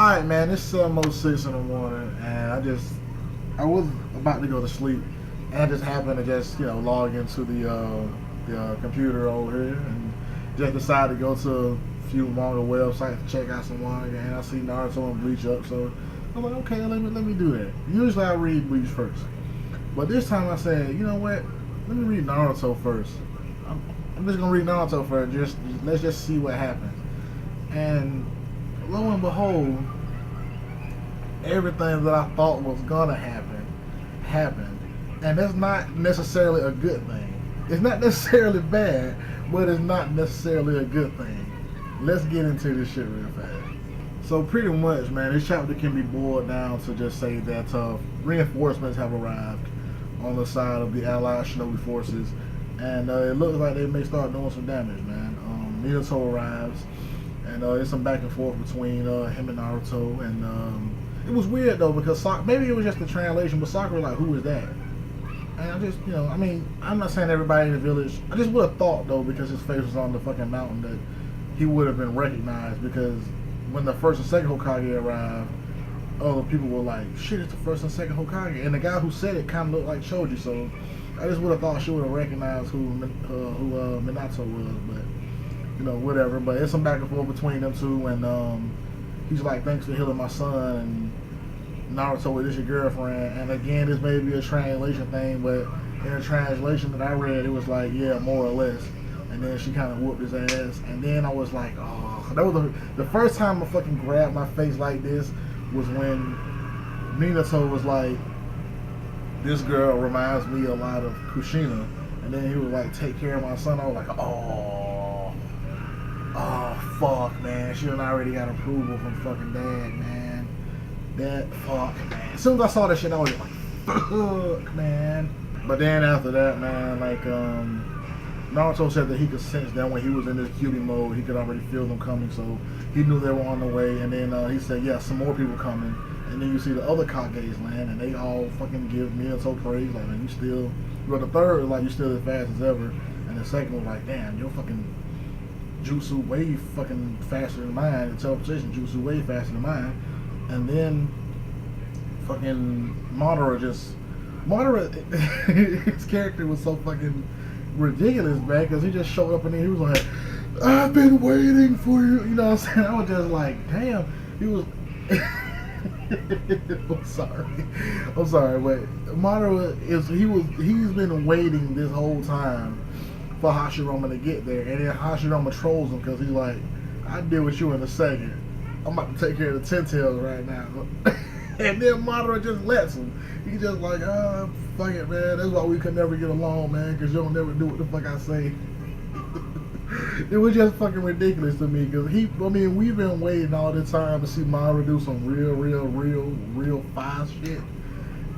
Alright, man, it's almost 6 in the morning, and I was about to go to sleep, and I just happened to just, log into the computer over here, and just decided to go to a few manga websites to check out some manga, and I see Naruto and Bleach up, so I'm like, okay, let me do that. Usually I read Bleach first, but this time I said, you know what, let me read Naruto first. I'm just gonna read Naruto first, let's just see what happens. And lo and behold, everything that I thought was gonna happen happened, and that's not necessarily a good thing. It's not necessarily bad, but it's not necessarily a good thing. Let's get into this shit real fast. So pretty much, man, this chapter can be boiled down to just say that reinforcements have arrived on the side of the Allied Shinobi forces, and it looks like they may start doing some damage, man. Minato arrives, and there's some back and forth between him and Naruto, and it was weird though because maybe it was just the translation, but Sakura like, who is that? And I just, I'm not saying everybody in the village. I just would have thought though, because his face was on the fucking mountain, that he would have been recognized, because when the first and second Hokage arrived, other people were like, shit, it's the first and second Hokage, and the guy who said it kind of looked like Choji, so I just would have thought she would have recognized who Minato was, but whatever. But it's some back and forth between them two, and he's like, thanks for healing my son, and Naruto, is this your girlfriend? And again, this may be a translation thing, but in the translation that I read, it was like, yeah, more or less. And then she kind of whooped his ass, and then I was like, oh, that was the first time I fucking grabbed my face like this was when Minato was like, this girl reminds me a lot of Kushina, and then he was like, take care of my son. I was like, oh fuck, man, she done already got approval from fucking dad, man. That fuck, man. As soon as I saw that shit, I was like, fuck, man. But then after that, man, like Naruto said that he could sense that when he was in this cutie mode, he could already feel them coming, so he knew they were on the way. And then he said, yeah, some more people coming. And then you see the other Kages land, and they all fucking give Minato praise, like, man, the third, like, you still as fast as ever. And the second was like, damn, your fucking jutsu way fucking faster than mine, the teleportation jutsu way faster than mine. And then fucking Madara, his character was so fucking ridiculous, man, because he just showed up and he was like, I've been waiting for you, you know what I'm saying? I was just like, damn, he was I'm sorry, but Madara he's been waiting this whole time for Hashirama to get there, and then Hashirama trolls him because he's like, I'll deal with you in a second. I'm about to take care of the Ten Tails right now. And then Madara just lets him. He's just like, fuck it, man. That's why we could never get along, man, because you don't never do what the fuck I say. It was just fucking ridiculous to me, because we've been waiting all this time to see Madara do some real fast shit.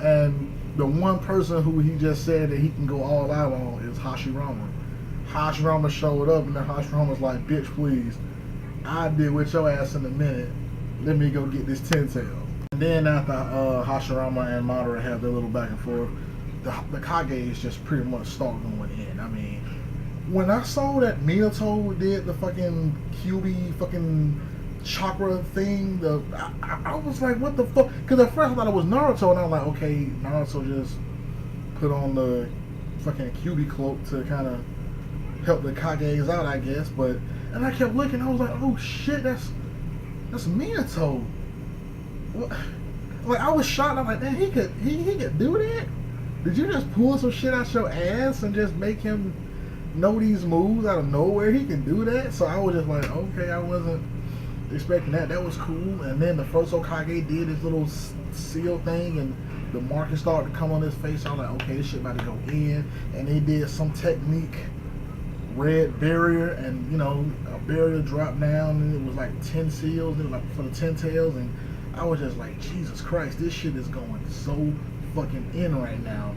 And the one person who he just said that he can go all out on is Hashirama. Hashirama showed up, and then Hashirama's like, bitch, please, I'll deal with your ass in a minute. Let me go get this Ten Tails. And then after Hashirama and Madara have their little back and forth, the Kages just pretty much start going in. I mean, when I saw that Minato did the fucking QB fucking chakra thing, I was like, what the fuck? Because at first I thought it was Naruto, and I was like, okay, Naruto just put on the fucking QB cloak to kind of help the Kages out, I guess. And I kept looking, I was like, oh shit, that's Minato. What? Like, I was shocked. I'm like, man, he could do that? Did you just pull some shit out your ass and just make him know these moves out of nowhere? He can do that? So I was just like, okay, I wasn't expecting that. That was cool. And then the first Hokage did his little seal thing, and the markings started to come on his face. I was like, okay, this shit about to go in. And they did some technique, red barrier, and a barrier dropped down, and it was like 10 seals, it was like for the 10 tails, and I was just like, Jesus Christ, this shit is going so fucking in right now.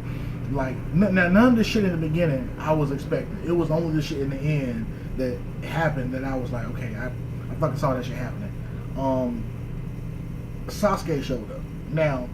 Like, none of this shit in the beginning I was expecting. It was only the shit in the end that happened that I was like, okay, I fucking saw that shit happening. Sasuke showed up. Now,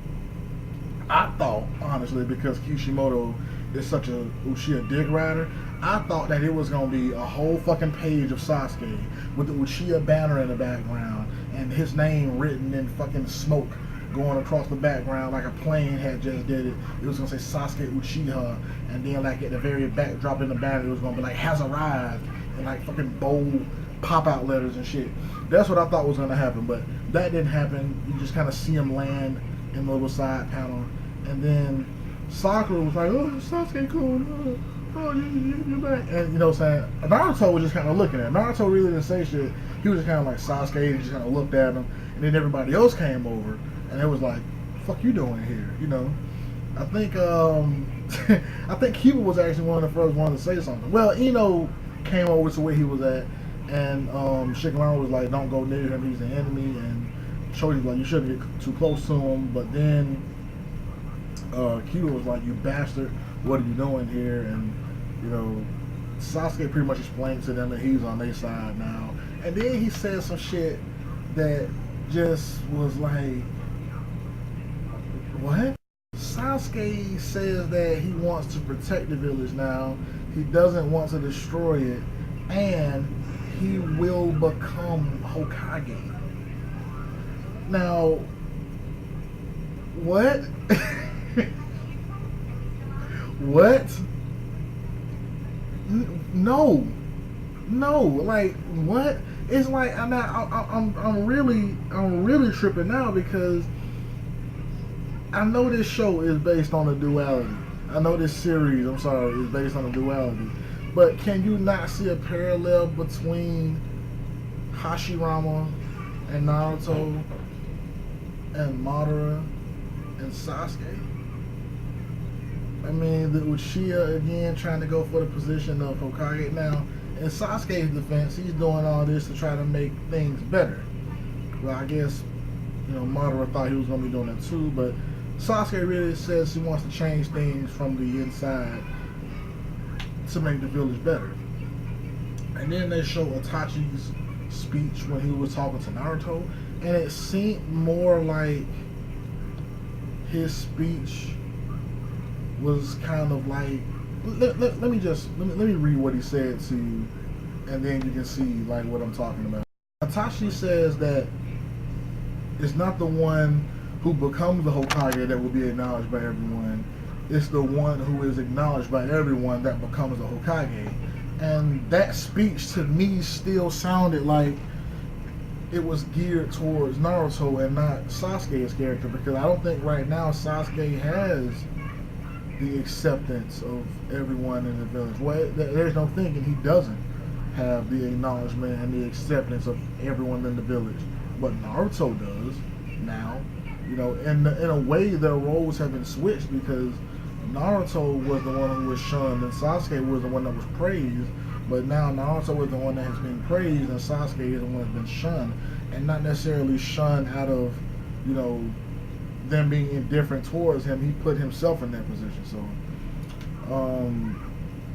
I thought, honestly, because Kishimoto is such a Uchiha dick rider, I thought that it was going to be a whole fucking page of Sasuke with the Uchiha banner in the background, and his name written in fucking smoke going across the background like a plane had just did it. It was gonna say Sasuke Uchiha, and then like at the very backdrop in the banner, it was gonna be like has arrived and like fucking bold pop out letters and shit. That's what I thought was gonna happen, but that didn't happen. You just kind of see him land in the little side panel, and then Sakura was like, "Oh, Sasuke, cool. Oh, you're back." And you know what I'm saying? Naruto was just kind of looking at him. Naruto really didn't say shit. He was just kind of like Sasuke, and just kind of looked at him, and then everybody else came over. And it was like, "Fuck you doing here?" You know. I think I think Kiba was actually one of the first ones to say something. Well, Ino came over to where he was at, and Shikamaru was like, "Don't go near him. He's an enemy." And Choji was like, "You shouldn't get too close to him." But then Kiba was like, "You bastard! What are you doing here?" And you know, Sasuke pretty much explained to them that he's on their side now. And then he said some shit that just was like, what? Sasuke says that he wants to protect the village now. He doesn't want to destroy it. And he will become Hokage. Now, what? What? No. Like, what? It's like I'm really tripping now because I know this show is based on a duality. I know this series, I'm sorry, is based on a duality. But can you not see a parallel between Hashirama and Naruto and Madara and Sasuke? I mean, the Uchiha again trying to go for the position of Hokage now. In Sasuke's defense, he's doing all this to try to make things better. Well, I guess, you know, Madara thought he was going to be doing that too, but Sasuke really says he wants to change things from the inside to make the village better. And then they show Itachi's speech when he was talking to Naruto, and it seemed more like his speech was kind of like, let me read what he said to you, and then you can see like what I'm talking about. Itachi says that it's not the one who becomes the Hokage that will be acknowledged by everyone. It's the one who is acknowledged by everyone that becomes the Hokage. And that speech to me still sounded like it was geared towards Naruto and not Sasuke's character, because I don't think right now Sasuke has the acceptance of everyone in the village. Well, there's no thinking he doesn't have the acknowledgement and the acceptance of everyone in the village. But Naruto does now. You know, and in a way their roles have been switched, because Naruto was the one who was shunned and Sasuke was the one that was praised. But now Naruto is the one that has been praised and Sasuke is the one that's been shunned. And not necessarily shunned out of, you know, them being indifferent towards him. He put himself in that position. So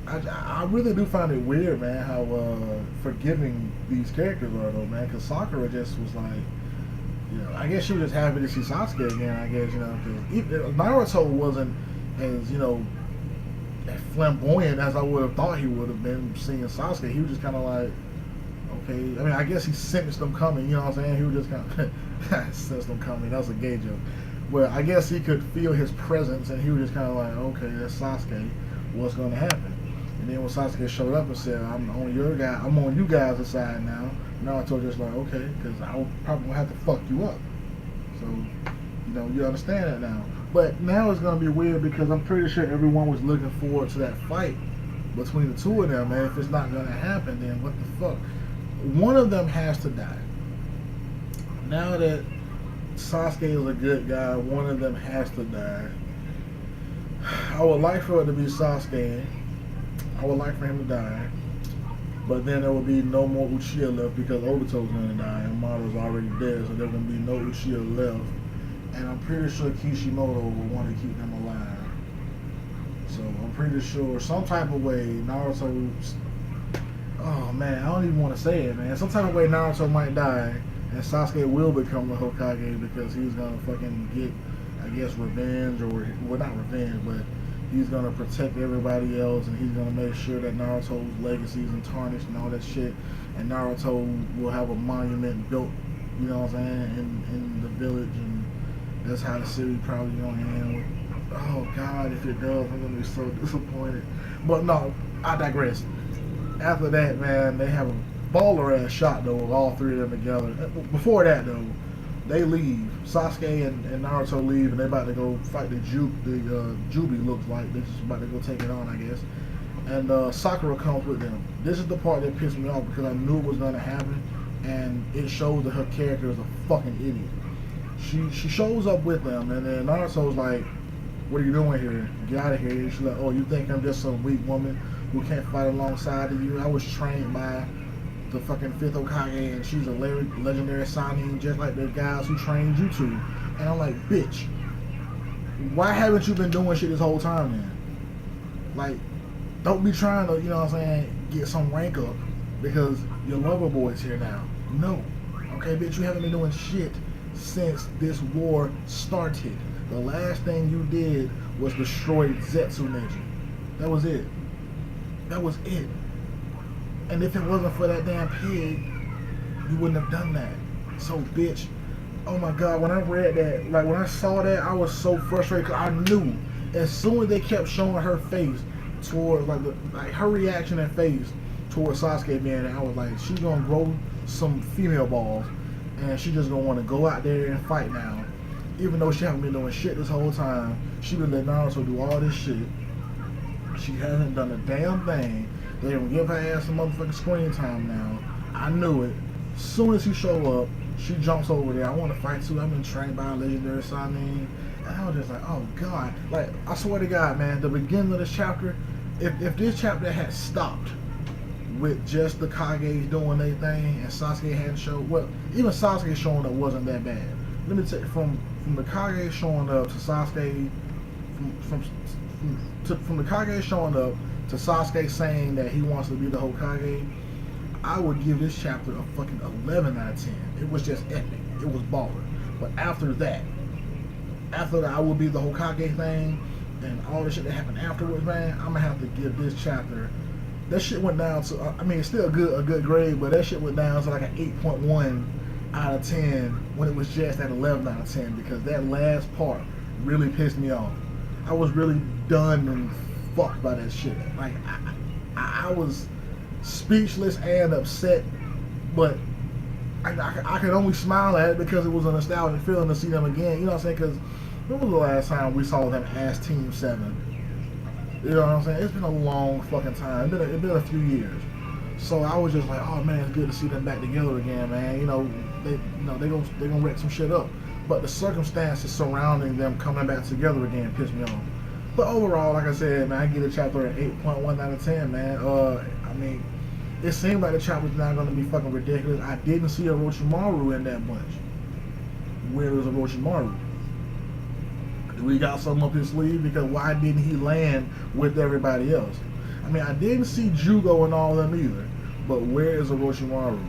I really do find it weird, man, how forgiving these characters are, though, man. Because Sakura just was like, you know, I guess she was just happy to see Sasuke again, I guess, you know. Because Naruto wasn't as, you know, flamboyant as I would have thought he would have been seeing Sasuke. He was just kind of like, okay. I mean, I guess he sensed them coming, you know what I'm saying? He was just kind of, sensed them coming. That was a gay joke. Well, I guess he could feel his presence, and he was just kind of like, okay, that's Sasuke. What's going to happen? And then when Sasuke showed up and said, I'm on you guys' side now, Naruto just like, okay, because I probably gonna have to fuck you up. So, you know, you understand that now. But now it's gonna be weird because I'm pretty sure everyone was looking forward to that fight between the two of them, and if it's not gonna happen, then what the fuck? One of them has to die. Now that Sasuke is a good guy, one of them has to die. I would like for it to be Sasuke. I would like for him to die. But then there will be no more Uchiha left because Obito's going to die and Madara's already dead, so there will be no Uchiha left. And I'm pretty sure Kishimoto will want to keep them alive. So I'm pretty sure some type of way Naruto... Oh man, I don't even want to say it, man. Some type of way Naruto might die and Sasuke will become the Hokage because he's going to fucking get, I guess, revenge, or, well, not revenge, but he's going to protect everybody else, and he's going to make sure that Naruto's legacy isn't tarnished and all that shit. And Naruto will have a monument built You know what I'm saying? In the village, and that's how the series probably gonna end with. Oh God, if it does, I'm gonna be so disappointed. But no, I digress. After that, man, they have a baller ass shot though of all three of them together. Before that though, they leave. Sasuke and Naruto leave, and they about to go fight the Jubi looks like. They're just about to go take it on, I guess. And Sakura comes with them. This is the part that pissed me off because I knew it was gonna happen, and it shows that her character is a fucking idiot. She shows up with them, and then Naruto's like, "What are you doing here? Get out of here!" And she's like, "Oh, you think I'm just some weak woman who can't fight alongside of you? I was trained by the fucking fifth Okage, and she's a legendary Sanin, just like the guys who trained you two." And I'm like, "Bitch, why haven't you been doing shit this whole time then? Like, don't be trying to, you know what I'm saying, get some rank up because your lover boy's here now. No. Okay, bitch, you haven't been doing shit since this war started. The last thing you did was destroy Zetsuneji. That was it. That was it. And if it wasn't for that damn pig, you wouldn't have done that. So, bitch, oh my God, when I read that, like when I saw that, I was so frustrated because I knew as soon as they kept showing her face towards, like her reaction and face towards Sasuke being there, I was like, she's gonna grow some female balls and she just gonna want to go out there and fight now. Even though she haven't been doing shit this whole time, she been letting Naruto do all this shit. She hasn't done a damn thing. They gonna give her ass some motherfucking screen time now. I knew it. As soon as he show up, she jumps over there. I want to fight too. I've been trained by a legendary Sanin. And I was just like, oh God. Like, I swear to God, man, the beginning of this chapter, if this chapter had stopped with just the Kage doing their thing and Sasuke hadn't showed, well, even Sasuke showing up wasn't that bad. Let me tell you, from the Kage showing up to Sasuke, from the Kage showing up to Sasuke saying that he wants to be the Hokage, I would give this chapter a fucking 11 out of 10. It was just epic. It was baller. But after that, I would be the Hokage thing and all the shit that happened afterwards, man, I'm gonna have to give this chapter, that shit went down to, I mean, it's still a good grade, but that shit went down to like an 8.1 out of 10 when it was just at 11 out of 10 because that last part really pissed me off. I was really done and fucked by that shit. Like, I was speechless and upset, but I could only smile at it because it was a nostalgic feeling to see them again. You know what I'm saying? Because when was the last time we saw them as Team 7? You know what I'm saying? It's been a long fucking time. It's been a few years. So I was just like, oh man, it's good to see them back together again, man. You know, they gonna wreck some shit up. But the circumstances surrounding them coming back together again pissed me off. But overall, like I said, man, I give the chapter an 8.1 out of 10, man. I mean, it seemed like the chapter was not going to be fucking ridiculous. I didn't see Orochimaru in that bunch. Where is Orochimaru? Do we got something up his sleeve? Because why didn't he land with everybody else? I mean, I didn't see Jugo and all of them either. But where is Orochimaru?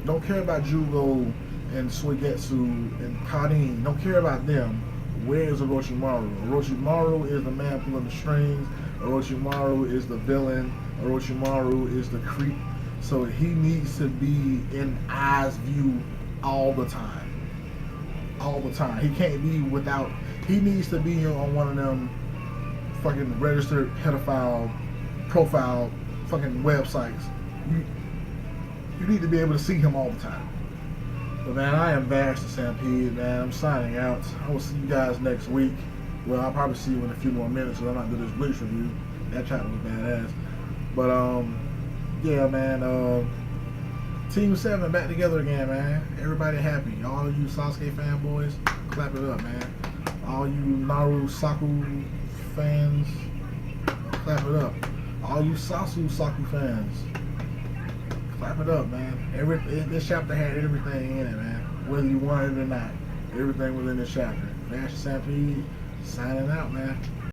Don't care about Jugo and Suigetsu and Karin. Don't care about them. Where is Orochimaru? Orochimaru is the man pulling the strings. Orochimaru is the villain. Orochimaru is the creep. So he needs to be in Ai's view all the time. All the time. He can't be without. He needs to be on one of them fucking registered pedophile profile fucking websites. You need to be able to see him all the time. But man, I am Vash the Stampede, man. I'm signing out. I will see you guys next week. Well, I'll probably see you in a few more minutes because I'm not doing this Bleach review. That chapter was badass. But yeah, man. Team 7 back together again, man. Everybody happy. All of you Sasuke fanboys, clap it up, man. All you Naruto Sakura fans, clap it up. All you Saku fans, clap it up, man. This chapter had everything in it, man. Whether you wanted it or not, everything was in this chapter. Vash the Stampede, signing out, man.